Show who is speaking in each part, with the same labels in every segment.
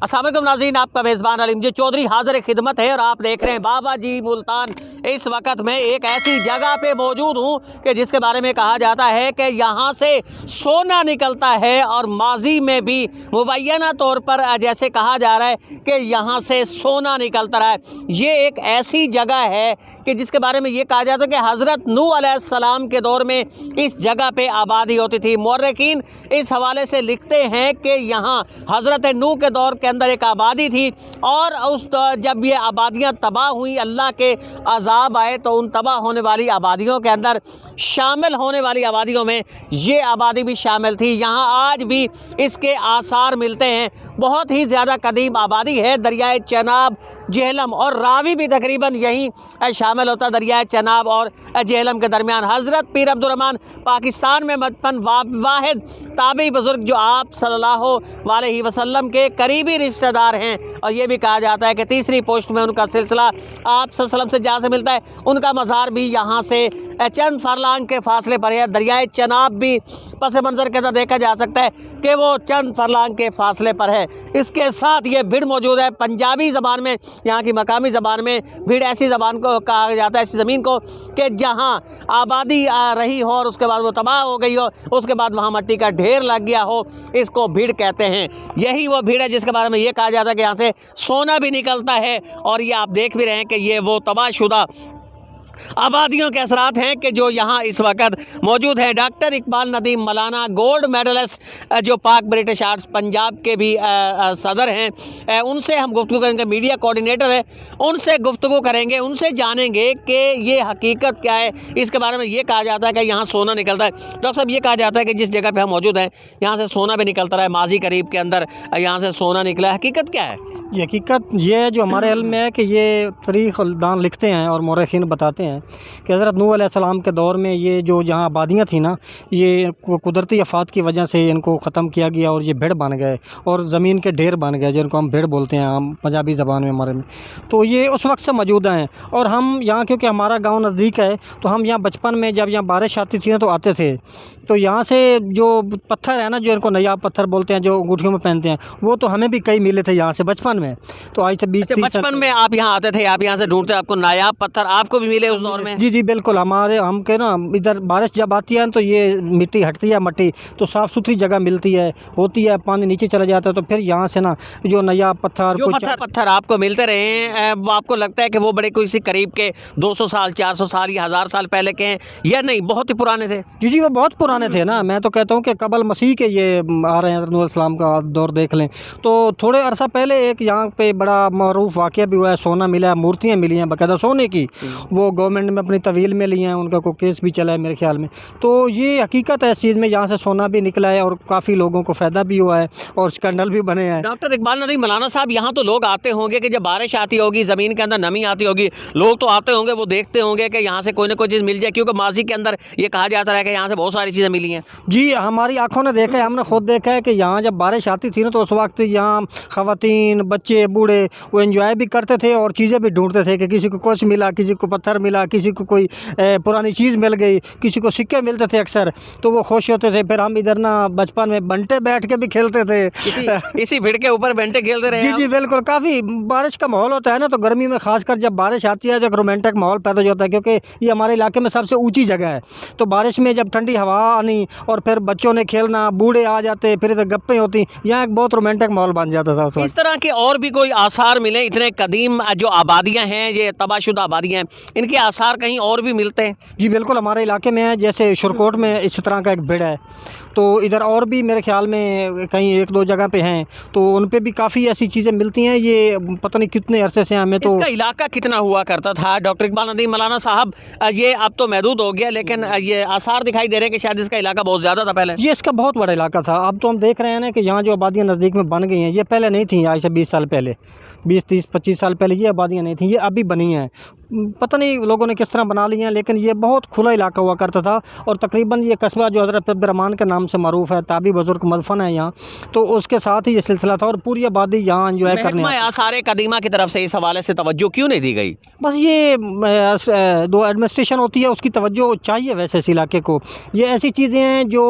Speaker 1: अस्सलाम वालेकुम नाज़रीन, आपका मेज़बान अलीम जी चौधरी हाज़िर खिदमत है और आप देख रहे हैं बाबा जी मुल्तान। इस वक्त मैं एक ऐसी जगह पे मौजूद हूँ कि जिसके बारे में कहा जाता है कि यहाँ से सोना निकलता है और माजी में भी मुबैना तौर पर जैसे कहा जा रहा है कि यहाँ से सोना निकलता रहा है। ये एक ऐसी जगह है कि जिसके बारे में ये कहा जाता है कि हज़रत नूह अलैहिस्सलाम के दौर में इस जगह पे आबादी होती थी। मुर्रिखीन इस हवाले से लिखते हैं कि यहाँ हज़रत नूह के दौर के अंदर एक आबादी थी और जब ये आबादियाँ तबाह हुई, अल्लाह के अज़ाब आए, तो उन तबाह होने वाली आबादियों के अंदर शामिल होने वाली आबादियों में ये आबादी भी शामिल थी। यहाँ आज भी इसके आसार मिलते हैं। बहुत ही ज़्यादा कदीम आबादी है। दरियाए चनाब, जेहलम और रावी भी तकरीबन यहीं शामिल होता है, दरियाए चनाब और जेहलम के दरमियान। हज़रत पीर अब्दुर्रहमान पाकिस्तान में मदफन वाहिद ताबी बुज़ुर्ग जो आप सल्लल्लाहु अलैहि वसल्लम के करीबी रिश्तेदार हैं, और ये भी कहा जाता है कि तीसरी पोस्ट में उनका सिलसिला आप सल्लल्लाहु अलैहि वसल्लम से जहाँ से मिलता है, उनका मज़ार भी यहाँ से चंद फरलांग के फासले पर है। दरियाए चनाब भी पस मंज़र के अंदर देखा जा सकता है कि वो चंद फरलांग के फासले पर है। इसके साथ ये भिड़ मौजूद है। पंजाबी ज़बान में, यहाँ की मकामी ज़बान में भिड़ ऐसी ज़बान को कहा जाता है, ऐसी ज़मीन को कि जहाँ आबादी रही हो और उसके बाद वो तबाह हो गई हो, उसके बाद वहाँ मट्टी का ढेर लग गया हो, इसको भिड़ कहते हैं। यही वो भिड़ है जिसके बारे में ये कहा जाता है कि यहाँ से सोना भी निकलता है। और ये आप देख भी रहे हैं कि ये वो तबाहशुदा आबादियों के असरात हैं कि जो यहाँ इस वक्त मौजूद है। डॉक्टर इकबाल नदीम मौलाना गोल्ड मेडलिस्ट जो पाक ब्रिटिश आर्ट्स पंजाब के भी सदर हैं, उनसे हम गुफ्तगू करेंगे। मीडिया कोऑर्डिनेटर है, उनसे गुफ्तगू करेंगे, उनसे जानेंगे कि ये हकीकत क्या है। इसके बारे में ये कहा जाता है कि यहाँ सोना निकलता है। डॉक्टर साहब, ये कहा जाता है कि जिस जगह पर हम मौजूद हैं यहाँ से सोना भी निकलता रहा है, माजी करीब के अंदर यहाँ से सोना निकला है। हकीकत क्या है?
Speaker 2: ये हकीकत ये है जो हमारे इल्म में है कि ये तारीख़दान लिखते हैं और मौरख़ीन बताते हैं कि हज़रत नूह अलैहिस्सलाम के दौर में ये जो जहाँ आबादियाँ थी ना, ये कुदरती आफ़ात की वजह से इनको ख़त्म किया गया और ये भिड़ बन गए और ज़मीन के ढेर बन गए, जिनको हम भिड़ बोलते हैं हम पंजाबी ज़बान में हमारे में। तो ये उस वक्त से मौजूद हैं और हम यहाँ, क्योंकि हमारा गाँव नज़दीक है, तो हम यहाँ बचपन में जब यहाँ बारिश आती थी ना तो आते थे। तो यहाँ से जो पत्थर है ना, जो इनको नयाब पत्थर बोलते हैं, जो अंगूठियों में पहनते हैं, वो तो हमें भी कई मिले थे यहाँ से बचपन में। तो आज से 20-30
Speaker 1: बचपन में आप यहाँ आते थे, आप यहाँ से ढूंढते, आपको नायाब पत्थर आपको भी मिले उस दौर में?
Speaker 2: जी बिल्कुल। हम के ना इधर बारिश जब आती है तो ये मिट्टी हटती है, मट्टी तो साफ़ सुथरी जगह मिलती है, होती है, पानी नीचे चला जाता है, तो फिर यहाँ से ना जो नयाब पत्थर
Speaker 1: आपको मिलते रहे हैं, आपको लगता है कि वो बड़े किसी करीब के 200 साल 400 साल या 1000 साल पहले के हैं या नहीं, बहुत ही पुराने थे?
Speaker 2: जी वो बहुत पुराने थे ना। मैं तो कहता हूँ कि कबल मसीह के ये आ रहे हैं। नूह अलैहिस्सलाम का दौर देख लें तो थोड़े अरसा पहले एक यहाँ पे बड़ा मरूफ वाक़या भी हुआ है। सोना मिला है, मूर्तियाँ मिली हैं बाकायदा सोने की, वो गवर्नमेंट में अपनी तवील में ली हैं, उनका कोई केस भी चला है मेरे ख्याल में। तो ये हकीकत है इस चीज़ में, यहाँ से सोना भी निकला है और काफ़ी लोगों को फ़ायदा भी हुआ है और स्कैंडल भी बने हैं।
Speaker 1: डॉक्टर इकबाल नदीम मौलाना साहब, यहाँ तो लोग आते होंगे कि जब बारिश आती होगी, ज़मीन के अंदर नमी आती होगी, लोग तो आते होंगे, वो देखते होंगे कि यहाँ से कोई ना कोई चीज़ मिल जाए, क्योंकि माजी के अंदर ये कहा जाता है कि यहाँ से बहुत सारी चीज़ें मिली हैं।
Speaker 2: जी हमारी आंखों ने देखा है, हमने खुद देखा है कि यहाँ जब बारिश आती थी ना तो उस वक्त यहाँ ख़वातीन, बच्चे, बूढ़े वो एंजॉय भी करते थे और चीज़ें भी ढूंढते थे कि किसी को कुछ मिला, किसी को पत्थर मिला, किसी को कोई पुरानी चीज़ मिल गई, किसी को सिक्के मिलते थे अक्सर, तो वो खुश होते थे। फिर हम इधर ना बचपन में बंटे बैठ के भी खेलते थे,
Speaker 1: इसी भिड़ के ऊपर बंटे खेलते रहे।
Speaker 2: जी बिल्कुल। काफ़ी बारिश का माहौल होता है ना, तो गर्मी में खासकर जब बारिश आती है तो एक रोमांटिक माहौल पैदा होता है, क्योंकि ये हमारे इलाके में सबसे ऊँची जगह है। तो बारिश में जब ठंडी हवा आनी और फिर बच्चों ने खेलना, बूढ़े आ जाते, फिर इधर गप्पें होती, यहाँ एक बहुत रोमांटिक माहौल बन जाता था उस वक्त।
Speaker 1: इस तरह के और भी कोई आसार मिले? इतने कदीम जो आबादियाँ हैं, ये तबाहशुदा आबादियाँ हैं, इनके आसार कहीं और भी मिलते हैं?
Speaker 2: जी बिल्कुल, हमारे इलाके में है, जैसे शुरकोट में इस तरह का एक भिड़ है, तो इधर और भी मेरे ख्याल में कहीं 1-2 जगह पे हैं, तो उन पे भी काफ़ी ऐसी चीज़ें मिलती हैं। ये पता नहीं कितने अरसे से हमें तो।
Speaker 1: इसका इलाका कितना हुआ करता था डॉक्टर इकबाल नदीम मौलाना साहब? ये अब तो महदूद हो गया, लेकिन ये आसार दिखाई दे रहे हैं कि शायद इसका इलाका बहुत ज़्यादा था पहले।
Speaker 2: ये इसका बहुत बड़ा इलाका था। अब तो हम देख रहे हैं ना कि यहाँ जो आबादियाँ नज़दीक में बन गई हैं, ये पहले नहीं थी। आज से 20 साल पहले, 20-30-25 साल पहले ये आबादियाँ नहीं थी, ये अभी बनी हैं। पता नहीं लोगों ने किस तरह बना लिए हैं, लेकिन ये बहुत खुला इलाका हुआ करता था। और तकरीबन ये कस्बा जो हज़रत अब्दुर्रहमान के नाम से मरूफ़ है, ताबी बुज़ुर्ग मदफन है यहाँ, तो उसके साथ ही ये सिलसिला था और पूरी आबादी यहाँ एंजॉय करने
Speaker 1: महकमा आसार कदीमा की तरफ से इस हवाले से तवज्जो क्यों नहीं दी गई?
Speaker 2: बस ये दो एडमिनिस्ट्रेशन होती है, उसकी तवज्जो चाहिए वैसे इस इलाके को। ये ऐसी चीज़ें हैं जो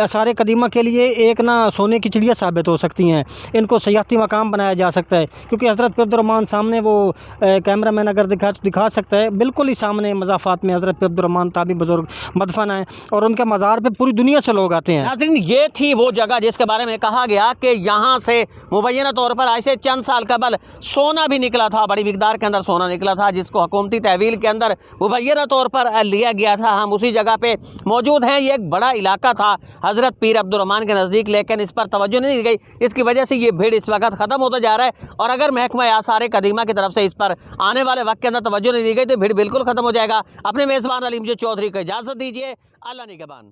Speaker 2: आसार कदीमा के लिए एक ना सोने की चिड़िया साबित हो सकती हैं। इनको सयाहती मकाम बनाया जा सकता है, क्योंकि हज़रत अब्दुर्रहमान सामने वो कैमरा मैन अगर दिखा सकता है, बिल्कुल ही सामने मज़ाफ़ात में हज़रत अब्दुर्रहमान ताबी बुज़ुर्ग मदफन है और उनके मज़ार पे पूरी दुनिया से लोग आते हैं।
Speaker 1: नाज़रीन, ये थी वो जगह जिसके बारे में कहा गया कि यहाँ से मुबैना तौर पर ऐसे चंद साल कबल सोना भी निकला था, बड़ी मिकदार के अंदर सोना निकला था, जिसको हुकूमती तहवील के अंदर मुबैना तौर पर लिया गया था। हम उसी जगह पे मौजूद हैं। ये एक बड़ा इलाका था हज़रत पीर अब्दुर्रहमान के नज़दीक, लेकिन इस पर तवज्जो नहीं दी गई। इसकी वजह से ये भीड़ इस वक्त ख़त्म होता जा रहा है, और अगर महकमा आसार कदीमा की तरफ से इस पर आने वाले वक्त के अंदर तवज्जो नहीं दी गई तो भीड़ बिल्कुल ख़त्म हो जाएगा। अपने मेज़बान अली इमजद चौधरी को इजाज़त दीजिए। अल्लाह निगहबान।